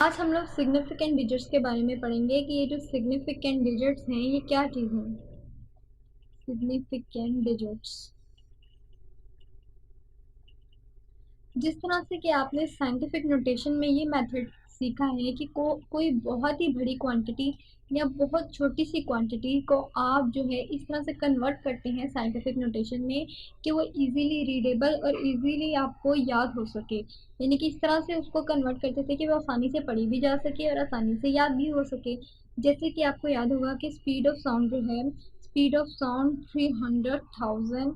आज हम लोग सिग्निफिकेंट डिजिट्स के बारे में पढ़ेंगे कि ये जो सिग्निफिकेंट डिजिट्स हैं ये क्या चीज़ हैं। सिग्निफिकेंट डिजिट्स, जिस तरह से कि आपने साइंटिफिक नोटेशन में ये मेथड सीखा है कि कोई बहुत ही बड़ी क्वांटिटी या बहुत छोटी सी क्वांटिटी को आप जो है इस तरह से कन्वर्ट करते हैं साइंटिफिक नोटेशन में कि वो इजीली रीडेबल और इजीली आपको याद हो सके। यानी कि इस तरह से उसको कन्वर्ट करते थे कि वो आसानी से पढ़ी भी जा सके और आसानी से याद भी हो सके। जैसे कि आपको याद होगा कि स्पीड ऑफ साउंड जो है, स्पीड ऑफ साउंड 300,000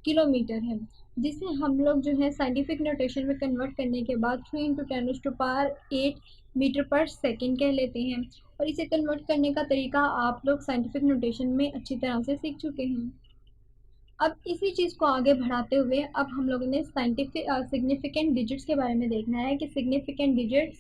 किलोमीटर है, जिसे हम लोग जो है साइंटिफिक नोटेशन में कन्वर्ट करने के बाद 3 इंटू 10⁸ मीटर पर सेकेंड कह लेते हैं। और इसे कन्वर्ट करने का तरीका आप लोग साइंटिफिक नोटेशन में अच्छी तरह से सीख चुके हैं। अब इसी चीज़ को आगे बढ़ाते हुए अब हम लोगों ने साइंटिफिक सिग्निफिकेंट डिजिट्स के बारे में देखना है कि सिग्निफिकेंट डिजिट्स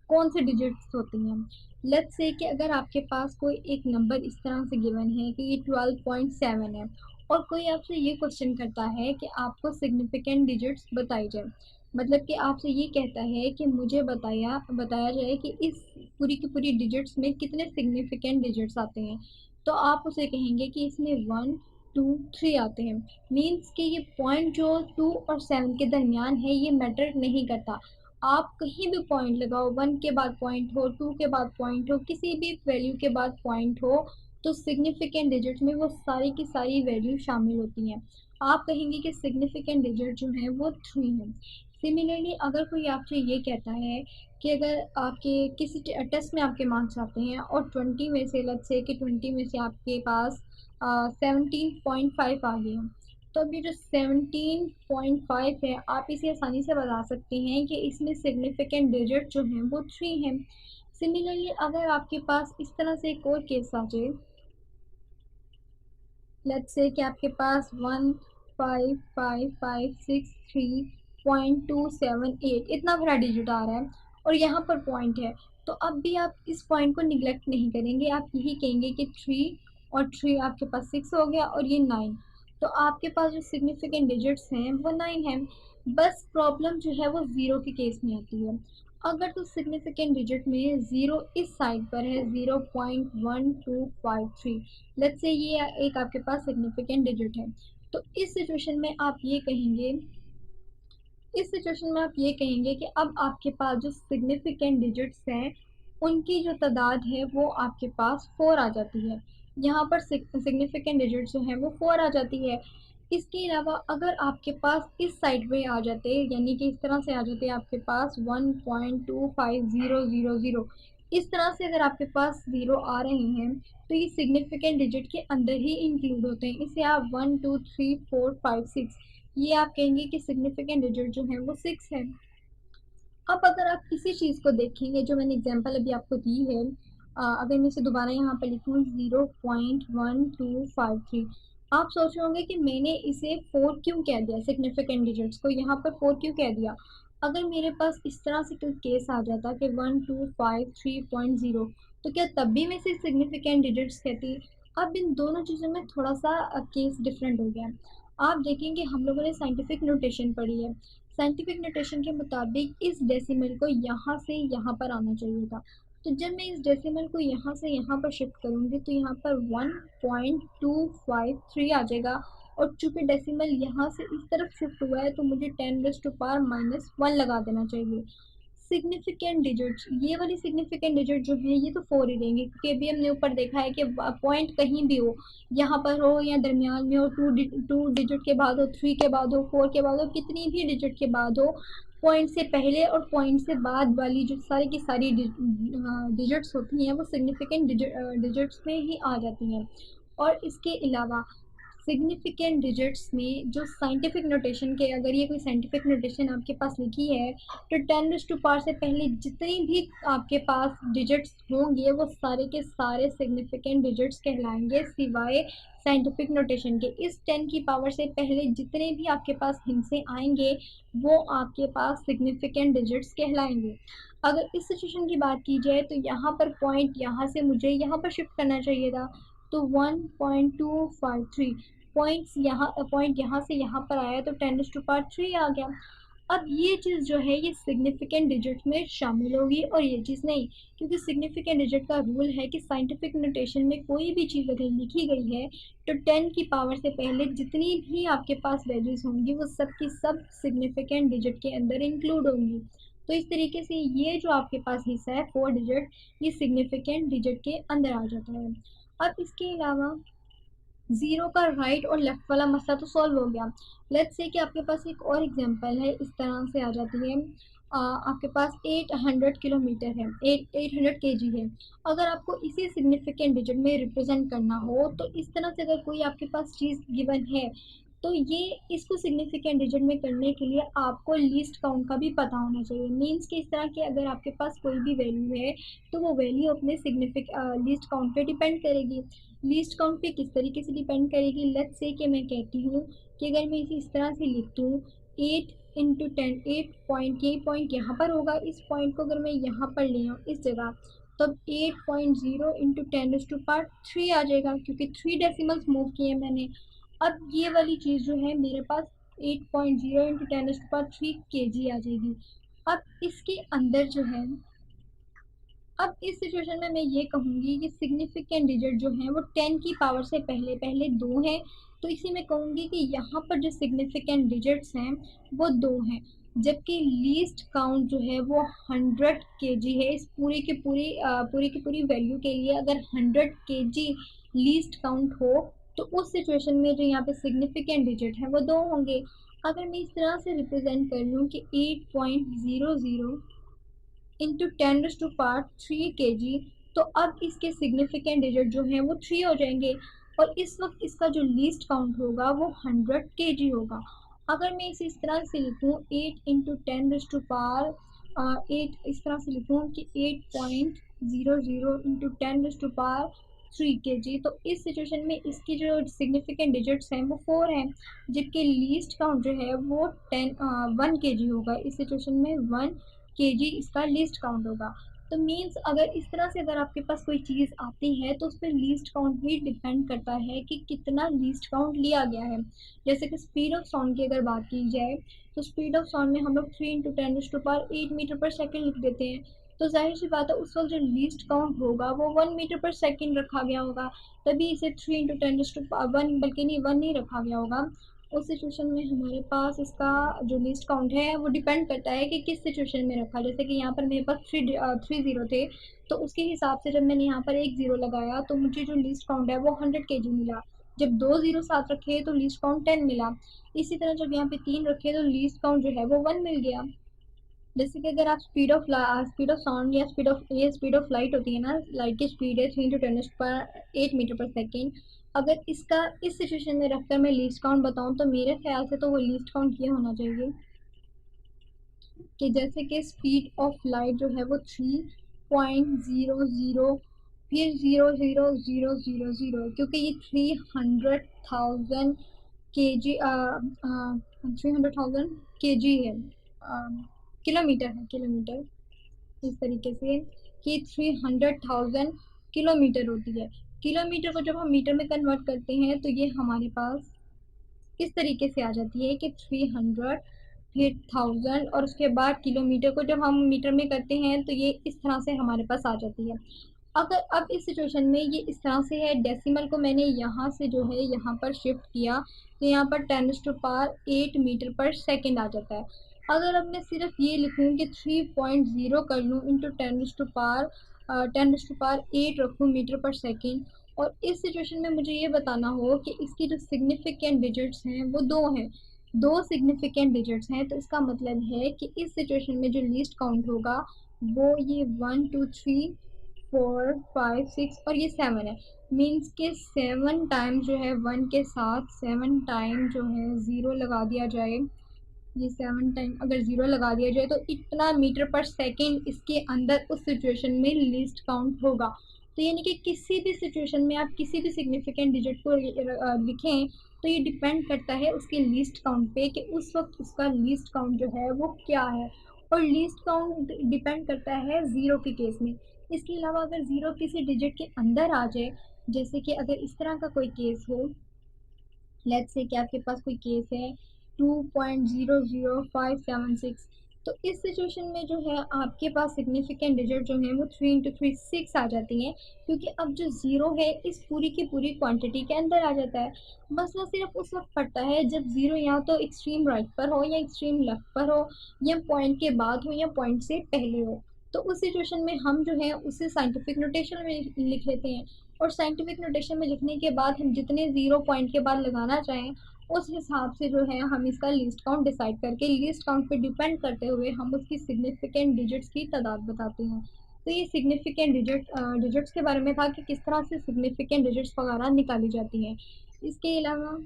कौन से डिजिट्स होती हैं। लेट्स से कि अगर आपके पास कोई एक नंबर इस तरह से गिवन है कि ये 12.7 है और कोई आपसे ये क्वेश्चन करता है कि आपको सिग्निफिकेंट डिजिट्स बताई जाए, मतलब कि आपसे ये कहता है कि मुझे बताया जाए कि इस पूरी की पूरी डिजिट्स में कितने सिग्निफिकेंट डिजिट्स आते हैं, तो आप उसे कहेंगे कि इसमें 1 2 3 आते हैं। मीन्स कि ये पॉइंट जो 2 और 7 के दरमियान है ये मैटर नहीं करता। आप कहीं भी पॉइंट लगाओ, 1 के बाद पॉइंट हो, 2 के बाद पॉइंट हो, किसी भी वैल्यू के बाद पॉइंट हो, तो सिग्निफिकेंट डिजिट्स में वो सारी की सारी वैल्यू शामिल होती हैं। आप कहेंगे कि सिग्निफिकेंट डिजिट जो है वो 3 है। सिमिलरली अगर कोई आपसे ये कहता है कि अगर आपके किसी टेस्ट में आपके मार्क्स आते हैं और 20 में से लेट्स से कि 20 में से आपके पास 17.5 आ गए हैं, तो अब ये जो 17.5 है आप इसे आसानी से बता सकते हैं कि इसमें सिग्निफिकेंट डिजिट जो हैं वो 3 हैं। सिमिलरली अगर आपके पास इस तरह से एक और केस आ जाए, लेट्स से कि आपके पास 15556.3.278 इतना बड़ा डिजिट आ रहा है और यहाँ पर पॉइंट है, तो अब भी आप इस पॉइंट को निगलेक्ट नहीं करेंगे, आप यही कहेंगे कि 3 और 3 आपके पास 6 हो गया और ये 9। तो आपके पास जो सिग्निफिकेंट डिजिट्स हैं वो 9 हैं। बस प्रॉब्लम जो है वो ज़ीरो के केस में आती है। अगर तो सिग्निफिकेंट डिजिट में ज़ीरो इस साइड पर है 0.1253, लेट्स से ये एक आपके पास सिग्निफिकेंट डिजिट है, तो इस सिचुएशन में आप ये कहेंगे कि अब आपके पास जो सिग्निफिकेंट डिजिट्स हैं उनकी जो तादाद है वो आपके पास 4 आ जाती है। यहाँ पर सिग्निफिकेंट डिजिट्स जो है वो 4 आ जाती है। इसके अलावा अगर आपके पास इस साइड पे आ जाते, यानी कि इस तरह से आ जाते आपके पास 1.25000, इस तरह से अगर आपके पास ज़ीरो आ रहे हैं तो ये सिग्निफिकेंट डिजिट के अंदर ही इंक्लूड होते हैं। इसे आप 1 2 3 4 5 6, ये आप कहेंगे कि सिग्निफिकेंट डिजिट जो है वो 6 है। अब अगर आप किसी चीज़ को देखेंगे जो मैंने एग्जांपल अभी आपको दी है, अगर मैं इसे दोबारा यहाँ पर लिखूँ 0.1253, आप सोच रहे होंगे कि मैंने इसे 4 क्यों कह दिया, सिग्निफिकेंट डिजिट्स को यहाँ पर 4 क्यों कह दिया। अगर मेरे पास इस तरह से कोई केस आ जाता कि 1253.0, तो क्या तब भी मैं इसे सिग्निफिकेंट डिजिट्स कहती। अब इन दोनों चीज़ों में थोड़ा सा केस डिफरेंट हो गया। आप देखेंगे हम लोगों ने साइंटिफिक नोटेशन पढ़ी है, साइंटिफिक नोटेशन के मुताबिक इस डेसिमल को यहाँ से यहाँ पर आना चाहिए था। तो जब मैं इस डेसिमल को यहाँ से यहाँ पर शिफ्ट करूँगी तो यहाँ पर 1.253 आ जाएगा, और चूंकि डेसिमल यहाँ से इस तरफ शिफ्ट हुआ है तो मुझे 10⁻⁻1 लगा देना चाहिए। सिग्निफिकेंट डिजिट्स, ये वाली सिग्निफिकेंट डिजिट जो है ये तो 4 ही रहेंगे, क्योंकि अभी हमने ऊपर देखा है कि पॉइंट कहीं भी हो, यहाँ पर हो या दरमियान में हो, 2 डिजिट के बाद हो, 3 के बाद हो, 4 के बाद हो, कितनी भी डिजिट के बाद हो, पॉइंट से पहले और पॉइंट से बाद वाली जो सारी की सारी डिजिट्स होती हैं वो सिग्निफिकेंट डिजिट्स में ही आ जाती हैं। और इसके अलावा सिग्निफिकेंट डिजिट्स में जो साइंटिफिक नोटेशन के, अगर ये कोई साइंटिफिक नोटेशन आपके पास लिखी है तो 10⁻⁴ से पहले जितनी भी आपके पास डिजिट्स होंगे वो सारे के सारे सिग्निफिकेंट डिजिट्स कहलाएंगे, सिवाय साइंटिफिक नोटेशन के। इस 10 की पावर से पहले जितने भी आपके पास हिंसे आएंगे वो आपके पास सिग्निफिकेंट डिजिट्स कहलाएंगे। अगर इस सिचुएशन की बात की जाए तो यहाँ पर पॉइंट यहाँ से मुझे यहाँ पर शिफ्ट करना चाहिए था, तो 1.253 पॉइंट यहाँ से यहाँ पर आया तो 10⁻³ आ गया। अब ये चीज़ जो है ये सिग्निफिकेंट डिजिट में शामिल होगी और ये चीज़ नहीं, क्योंकि सिग्निफिकेंट डिजिट का रूल है कि साइंटिफिक नोटेशन में कोई भी चीज़ अगर लिखी गई है तो 10 की पावर से पहले जितनी भी आपके पास वैल्यूज़ होंगी वो सब की सब सिग्निफिकेंट डिजिट के अंदर इंक्लूड होंगी। तो इस तरीके से ये जो आपके पास हिस्सा है 4 डिजिट, ये सिग्निफिकेंट डिजिट के अंदर आ जाता है। अब इसके अलावा ज़ीरो का राइट और लेफ्ट वाला मसला तो सॉल्व हो गया। लेट्स से कि आपके पास एक और एग्जांपल है, इस तरह से आ जाती है। आपके पास 800 किलोमीटर है, 800 केजी है। अगर आपको इसी सिग्निफिकेंट डिजिट में रिप्रेजेंट करना हो तो इस तरह से अगर कोई आपके पास चीज़ गिवन है तो ये इसको सिग्निफिकेंट डिजिट में करने के लिए आपको लीस्ट काउंट का भी पता होना चाहिए। मीन्स कि इस तरह के अगर आपके पास कोई भी वैल्यू है तो वो वैल्यू अपने लीस्ट काउंट पे डिपेंड करेगी। लीस्ट काउंट पे किस तरीके से डिपेंड करेगी, लेट्स से कि मैं कहती हूँ कि अगर मैं इसे इस तरह से लिख दूँ 8 × 10, 8 पॉइंट, ये पॉइंट यहाँ पर होगा, इस पॉइंट को अगर मैं यहाँ पर ले आऊँ इस जगह, तब 8.0 × 10⁻³ आ जाएगा, क्योंकि 3 डेसिमल्स मूव किए मैंने। अब ये वाली चीज़ जो है मेरे पास 8.0 × 10⁻³ kg आ जाएगी। अब इसके अंदर जो है, अब इस सिचुएशन में मैं ये कहूँगी कि सिग्निफिकेंट डिजिट जो है वो 10 की पावर से पहले पहले 2 हैं, तो इसी में कहूँगी कि यहाँ पर जो सिग्निफिकेंट डिजिट्स हैं वो 2 हैं, जबकि लीस्ट काउंट जो है वो 100 केजी है। इस पूरी की पूरी वैल्यू के लिए अगर 100 केजी लीस्ट काउंट हो तो उस सिचुएशन में जो यहाँ पे सिग्निफिकेंट डिजिट है वो 2 होंगे। अगर मैं इस तरह से रिप्रेजेंट कर लूँ कि 8.00 इंटू 10⁻³ kg, तो अब इसके सिग्निफिकेंट डिजिट जो हैं वो 3 हो जाएंगे और इस वक्त इसका जो लीस्ट काउंट होगा वो 100 kg होगा। अगर मैं इसे इस तरह से लिखूँ 8 इस तरह से लिखूँ कि 8.00 इंटू 10⁻³ kg, तो इस सिचुएशन में इसकी जो सिग्निफिकेंट डिजिट्स हैं वो 4 हैं, जबकि लीस्ट काउंट जो है वो 1 kg होगा। इस सिचुएशन में 1 केजी इसका लीस्ट काउंट होगा। तो मीन्स अगर इस तरह से अगर आपके पास कोई चीज़ आती है तो उस पर लीस्ट काउंट भी डिपेंड करता है कि कितना लीस्ट काउंट लिया गया है। जैसे कि स्पीड ऑफ साउंड की अगर बात की जाए तो स्पीड ऑफ साउंड में हम लोग 3 × 10⁸ मीटर पर सेकेंड लिख देते हैं, तो जाहिर सी बात है उस वक्त जो लीस्ट काउंट होगा वो 1 मीटर पर सेकेंड रखा गया होगा, तभी इसे 3 × 10⁻1 बल्कि नहीं 1 नहीं रखा गया होगा। उस सिचुएशन में हमारे पास इसका जो लिस्ट काउंट है वो डिपेंड करता है कि किस सिचुएशन में रखा। जैसे कि यहाँ पर मेरे पास 3 ज़ीरो थे, तो उसके हिसाब से जब मैंने यहाँ पर एक ज़ीरो लगाया तो मुझे जो लिस्ट काउंट है वो 100 केजी मिला। जब 2 ज़ीरो साथ रखे तो लिस्ट काउंट 10 मिला। इसी तरह जब यहाँ पे 3 रखे तो लिस्ट काउंट जो है वो 1 मिल गया। जैसे कि अगर आप स्पीड ऑफ साउंड या स्पीड ऑफ लाइट होती है ना, लाइट की स्पीड है 3 × 10⁸ मीटर पर सेकेंड, अगर इसका इस सिचुएशन में रखकर मैं लीस्ट काउंट बताऊं तो मेरे ख्याल से तो वो लीस्ट काउंट ये होना चाहिए कि जैसे कि स्पीड ऑफ लाइट जो है वो 3.00 फिर 00000, क्योंकि ये 300,000 केजी 300,000 केजी है, किलोमीटर है, किलोमीटर, इस तरीके से कि 300,000 किलोमीटर होती है। किलोमीटर को जब हम मीटर में कन्वर्ट करते हैं तो ये हमारे पास इस तरीके से आ जाती है कि 300 फिर 1000 और उसके बाद किलोमीटर को जब हम मीटर में करते हैं तो ये इस तरह से हमारे पास आ जाती है। अगर अब इस सिचुएशन में ये इस तरह से है, डेसिमल को मैंने यहाँ से जो है यहाँ पर शिफ्ट किया तो यहाँ पर 10⁸ मीटर पर सेकेंड आ जाता है। अगर अब मैं सिर्फ ये लिखूँ कि 3.0 कर लूँ इंटू 10⁸ रखूँ मीटर पर सेकेंड, और इस सिचुएशन में मुझे ये बताना हो कि इसकी जो सिग्निफिकेंट डिजिट्स हैं वो 2 हैं, 2 सिग्निफिकेंट डिजिट्स हैं, तो इसका मतलब है कि इस सिचुएशन में जो लीस्ट काउंट होगा वो ये 1 2 3 4 5 6 और ये 7 है। मीन्स के 7 टाइम जो है 1 के साथ 7 टाइम जो है ज़ीरो लगा दिया जाए, ये 7 टाइम अगर ज़ीरो लगा दिया जाए तो इतना मीटर पर सेकेंड इसके अंदर उस सिचुएशन में लिस्ट काउंट होगा। तो यानी कि किसी भी सिचुएशन में आप किसी भी सिग्निफिकेंट डिजिट को लिखें तो ये डिपेंड करता है उसके लिस्ट काउंट पे कि उस वक्त उसका लिस्ट काउंट जो है वो क्या है, और लिस्ट काउंट डिपेंड करता है ज़ीरो के केस में। इसके अलावा अगर ज़ीरो किसी डिजिट के अंदर आ जाए, जैसे कि अगर इस तरह का कोई केस हो, लेट्स से कि आपके पास कोई केस है 2.000576। तो इस सिचुएशन में जो है आपके पास सिग्निफिकेंट डिजिट जो है वो 3 इंटू 3 6 आ जाती हैं, क्योंकि अब जो ज़ीरो है इस पूरी की पूरी क्वांटिटी के अंदर आ जाता है। मसला सिर्फ उस वक्त पड़ता है जब ज़ीरो या तो एक्सट्रीम राइट पर हो या एक्सट्रीम लेफ्ट पर हो, या पॉइंट के बाद हो या पॉइंट से पहले हो। तो उस सिचुएशन में हम जो है उसे साइंटिफिक नोटेशन में लिख लेते हैं, और साइंटिफिक नोटेशन में लिखने के बाद हम जितने ज़ीरो पॉइंट के बाद लगाना चाहें उस हिसाब से जो है हम इसका लीस्ट काउंट डिसाइड करके लीस्ट काउंट पे डिपेंड करते हुए हम उसकी सिग्निफिकेंट डिजिट्स की तादाद बताते हैं। तो ये सिग्निफिकेंट डिजिट्स के बारे में था कि किस तरह से सिग्निफिकेंट डिजिट्स वगैरह निकाली जाती हैं। इसके अलावा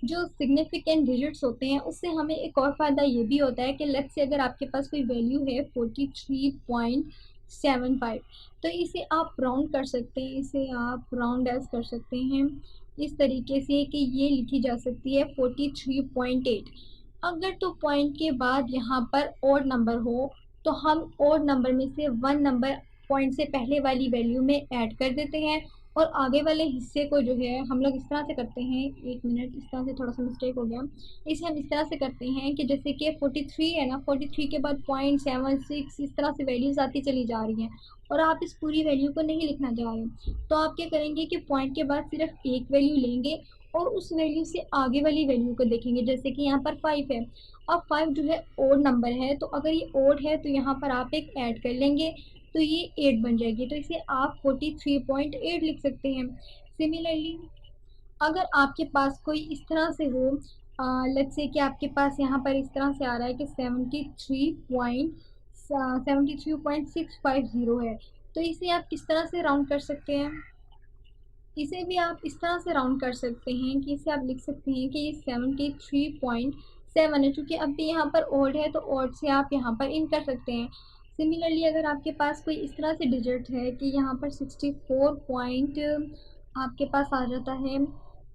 जो सिग्निफिकेंट डिजिट्स होते हैं उससे हमें एक और फ़ायदा ये भी होता है कि लेट्स से अगर आपके पास कोई वैल्यू है 43.75, तो इसे आप राउंड कर सकते हैं, इसे आप राउंड एज कर सकते हैं इस तरीके से कि ये लिखी जा सकती है 43.8। अगर तो पॉइंट के बाद यहाँ पर ओड नंबर हो तो हम ओड नंबर में से वन नंबर पॉइंट से पहले वाली वैल्यू में ऐड कर देते हैं, और आगे वाले हिस्से को जो है हम लोग इस तरह से करते हैं, एक मिनट, इस तरह से थोड़ा सा मिस्टेक हो गया। इसे हम इस तरह से करते हैं कि जैसे कि 43 है ना, 43 के बाद 0.76 इस तरह से वैल्यूज़ आती चली जा रही हैं, और आप इस पूरी वैल्यू को नहीं लिखना चाह रहे, तो आप क्या करेंगे कि पॉइंट के बाद सिर्फ एक वैल्यू लेंगे और उस वैल्यू से आगे वाली वैल्यू को देखेंगे। जैसे कि यहाँ पर 5 है, अब 5 जो है ओड नंबर है, तो अगर ये ओड है तो यहाँ पर आप एक ऐड कर लेंगे तो ये 8 बन जाएगी, तो इसे आप 43.8 लिख सकते हैं। सिमिलरली अगर आपके पास कोई इस तरह से हो, लेट्स से कि आपके पास यहाँ पर इस तरह से आ रहा है कि 73.650 है, तो इसे आप किस तरह से राउंड कर सकते हैं? इसे भी आप इस तरह से राउंड कर सकते हैं कि इसे आप लिख सकते हैं कि ये 73.7 है, चूँकि अब भी यहाँ पर ओड है तो ओड से आप यहाँ पर इन कर सकते हैं। सिमिलरली अगर आपके पास कोई इस तरह से डिजिट है कि यहाँ पर 64 पॉइंट आपके पास आ जाता है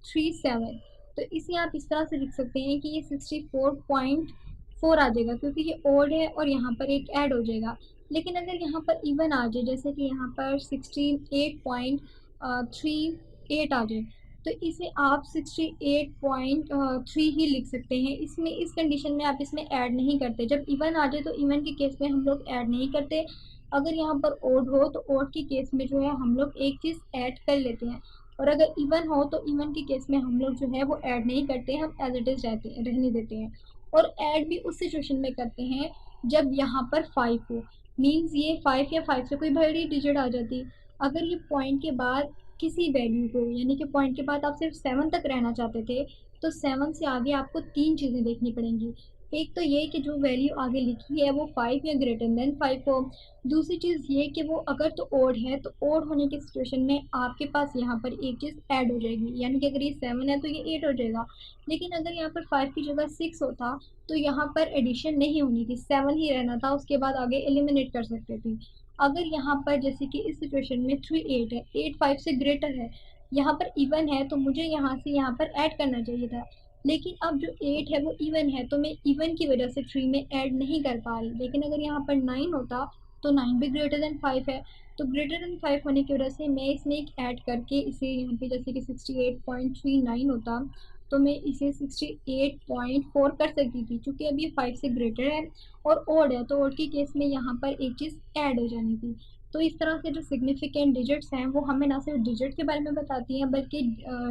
37, तो इसे आप इस तरह से लिख सकते हैं कि ये 64.4 आ जाएगा, क्योंकि ये ओड है और यहाँ पर एक ऐड हो जाएगा। लेकिन अगर यहाँ पर इवन आ जाए, जैसे कि यहाँ पर 68.38 आ जाए, तो इसे आप 68.3 ही लिख सकते हैं। इसमें इस कंडीशन में आप इसमें ऐड नहीं करते। जब इवन आ जाए तो इवन के केस में हम लोग ऐड नहीं करते। अगर यहाँ पर ओड हो तो ओड के केस में जो है हम लोग एक चीज़ ऐड कर लेते हैं, और अगर इवन हो तो इवन के केस में हम लोग जो है वो ऐड नहीं करते, हम एज इट इज़ रहने देते हैं। और ऐड भी उस सिचुएशन में करते हैं जब यहाँ पर 5 हो, मीन्स ये 5 या 5 से कोई बड़ी डिजिट आ जाती। अगर ये पॉइंट के बाद किसी वैल्यू को, यानी कि पॉइंट के बाद आप सिर्फ 7 तक रहना चाहते थे, तो 7 से आगे आपको 3 चीज़ें देखनी पड़ेंगी। एक तो ये कि जो वैल्यू आगे लिखी है वो 5 या ग्रेटर देन 5 हो। दूसरी चीज़ ये कि वो अगर तो ओड है तो ओड होने की सिचुएशन में आपके पास यहाँ पर एक चीज़ ऐड हो जाएगी, यानी कि अगर ये 7 है तो ये 8 हो जाएगा। लेकिन अगर यहाँ पर 5 की जगह 6 होता तो यहाँ पर एडिशन नहीं होनी थी, 7 ही रहना था, उसके बाद आगे एलिमिनेट कर सकते थे। अगर यहाँ पर जैसे कि इस सिचुएशन में 3 8 है, 8 5 से ग्रेटर है, यहाँ पर इवन है, तो मुझे यहाँ से यहाँ पर ऐड करना चाहिए था। लेकिन अब जो 8 है वो इवन है, तो मैं इवन की वजह से 3 में ऐड नहीं कर पा रही। लेकिन अगर यहाँ पर 9 होता तो 9 भी ग्रेटर देन 5 है, तो ग्रेटर देन 5 होने की वजह से मैं इसमें एक ऐड करके इसे यहाँ पे जैसे कि 68.39 होता, तो मैं इसे 68.4 कर सकती थी, क्योंकि अब ये 5 से ग्रेटर है और ओड है, तो ओड के केस में यहाँ पर एक चीज़ ऐड हो जानी थी। तो इस तरह से जो सिग्निफिकेंट डिजिट्स हैं वो हमें ना सिर्फ डिजिट के बारे में बताती हैं, बल्कि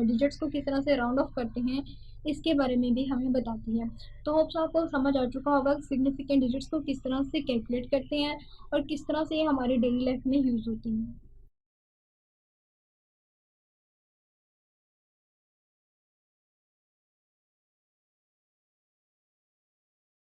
डिजिट्स को किस तरह से राउंड ऑफ करते हैं इसके बारे में भी हमें बताती है। तो होप्स आपको समझ आ चुका होगा सिग्निफिकेंट डिजिट्स को किस तरह से कैलकुलेट करते हैं और किस तरह से ये हमारी डेली लाइफ में यूज़ होती हैं।